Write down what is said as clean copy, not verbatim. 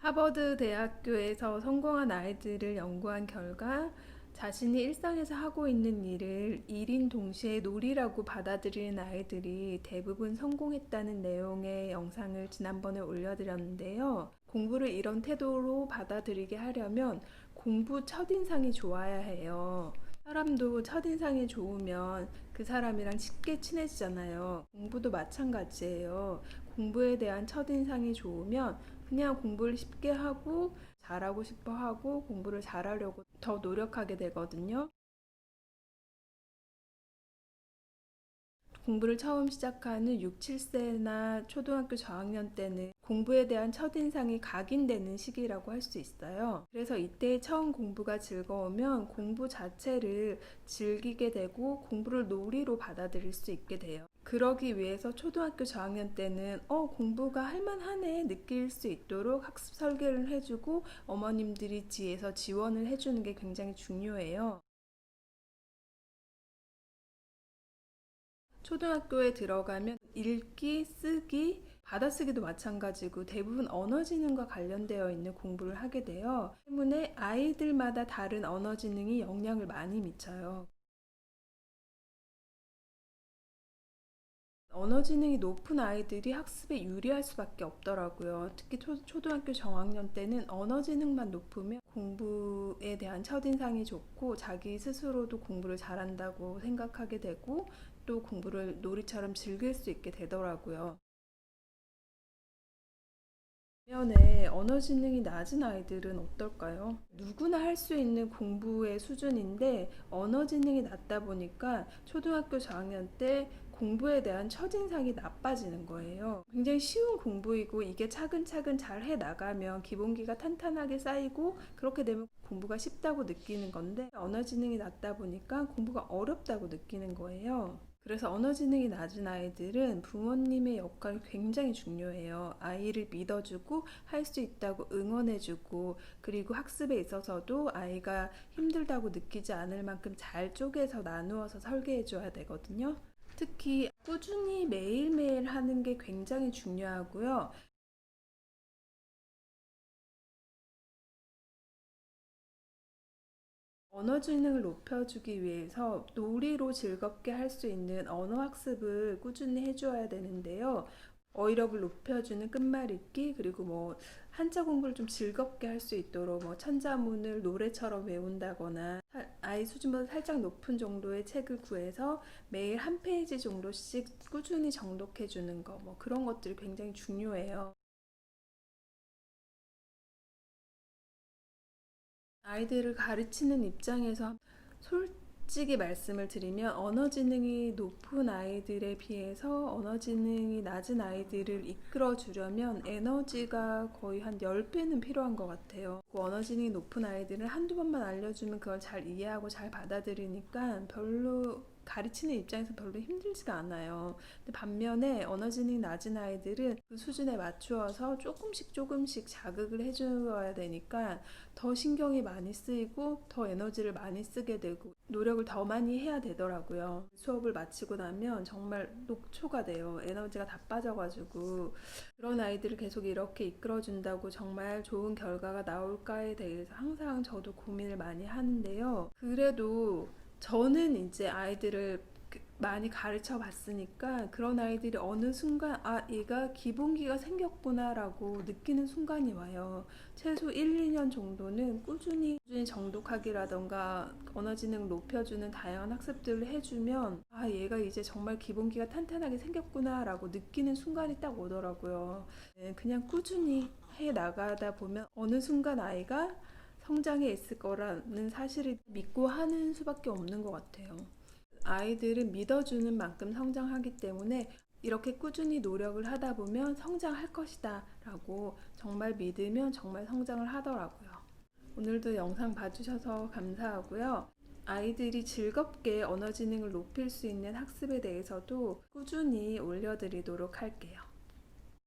하버드 대학교에서 성공한 아이들을 연구한 결과 자신이 일상에서 하고 있는 일을 일인 동시에 놀이라고 받아들이는 아이들이 대부분 성공했다는 내용의 영상을 지난번에 올려드렸는데요. 공부를 이런 태도로 받아들이게 하려면 공부 첫인상이 좋아야 해요. 사람도 첫인상이 좋으면 그 사람이랑 쉽게 친해지잖아요. 공부도 마찬가지예요. 공부에 대한 첫인상이 좋으면 그냥 공부를 쉽게 하고 잘하고 싶어 하고 공부를 잘하려고 더 노력하게 되거든요. 공부를 처음 시작하는 6, 7세나 초등학교 저학년 때는 공부에 대한 첫인상이 각인되는 시기라고 할 수 있어요. 그래서 이때 처음 공부가 즐거우면 공부 자체를 즐기게 되고 공부를 놀이로 받아들일 수 있게 돼요. 그러기 위해서 초등학교 저학년 때는 공부가 할만하네 느낄 수 있도록 학습 설계를 해주고 어머님들이 뒤에서 지원을 해주는 게 굉장히 중요해요. 초등학교에 들어가면 읽기, 쓰기, 받아쓰기도 마찬가지고 대부분 언어지능과 관련되어 있는 공부를 하게 돼요. 때문에 아이들마다 다른 언어지능이 영향을 많이 미쳐요. 언어지능이 높은 아이들이 학습에 유리할 수밖에 없더라고요. 특히 초등학교 저학년 때는 언어지능만 높으면 공부에 대한 첫인상이 좋고 자기 스스로도 공부를 잘한다고 생각하게 되고 또 공부를 놀이처럼 즐길 수 있게 되더라고요. 반면에 언어지능이 낮은 아이들은 어떨까요? 누구나 할 수 있는 공부의 수준인데 언어지능이 낮다 보니까 초등학교 저학년 때 공부에 대한 첫인상이 나빠지는 거예요. 굉장히 쉬운 공부이고 이게 차근차근 잘 해 나가면 기본기가 탄탄하게 쌓이고 그렇게 되면 공부가 쉽다고 느끼는 건데 언어지능이 낮다 보니까 공부가 어렵다고 느끼는 거예요. 그래서 언어지능이 낮은 아이들은 부모님의 역할이 굉장히 중요해요. 아이를 믿어주고 할 수 있다고 응원해주고 그리고 학습에 있어서도 아이가 힘들다고 느끼지 않을 만큼 잘 쪼개서 나누어서 설계해줘야 되거든요. 특히 꾸준히 매일매일 하는 게 굉장히 중요하고요. 언어 지능을 높여주기 위해서 놀이로 즐겁게 할 수 있는 언어 학습을 꾸준히 해줘야 되는데요. 어휘력을 높여주는 끝말잇기 그리고 뭐 한자 공부를 좀 즐겁게 할 수 있도록 뭐 천자문을 노래처럼 외운다거나 아이 수준보다 살짝 높은 정도의 책을 구해서 매일 한 페이지 정도씩 꾸준히 정독해 주는 거 뭐 그런 것들이 굉장히 중요해요. 아이들을 가르치는 입장에서 솔직히 말씀을 드리면 언어 지능이 높은 아이들에 비해서 언어 지능이 낮은 아이들을 이끌어 주려면 에너지가 거의 한 10배는 필요한 것 같아요. 그 언어 지능이 높은 아이들은 한두 번만 알려주면 그걸 잘 이해하고 잘 받아들이니까 별로 가르치는 입장에서 별로 힘들지가 않아요. 근데 반면에 언어 지능이 낮은 아이들은 그 수준에 맞추어서 조금씩 자극을 해줘야 되니까 더 신경이 많이 쓰이고 더 에너지를 많이 쓰게 되고 노력을 더 많이 해야 되더라고요. 수업을 마치고 나면 정말 녹초가 돼요. 에너지가 다 빠져가지고 그런 아이들을 계속 이렇게 이끌어준다고 정말 좋은 결과가 나올까에 대해서 항상 저도 고민을 많이 하는데요. 그래도 저는 이제 아이들을 많이 가르쳐 봤으니까 그런 아이들이 어느 순간 얘가 기본기가 생겼구나라고 느끼는 순간이 와요. 최소 1, 2년 정도는 꾸준히 정독하기라던가 언어 지능을 높여주는 다양한 학습들을 해주면 얘가 이제 정말 기본기가 탄탄하게 생겼구나라고 느끼는 순간이 딱 오더라고요. 네, 그냥 꾸준히 해 나가다 보면 어느 순간 아이가 성장해 있을 거라는 사실을 믿고 하는 수밖에 없는 것 같아요. 아이들은 믿어주는 만큼 성장하기 때문에 이렇게 꾸준히 노력을 하다 보면 성장할 것이다 라고 정말 믿으면 정말 성장을 하더라고요. 오늘도 영상 봐주셔서 감사하고요. 아이들이 즐겁게 언어 지능을 높일 수 있는 학습에 대해서도 꾸준히 올려드리도록 할게요.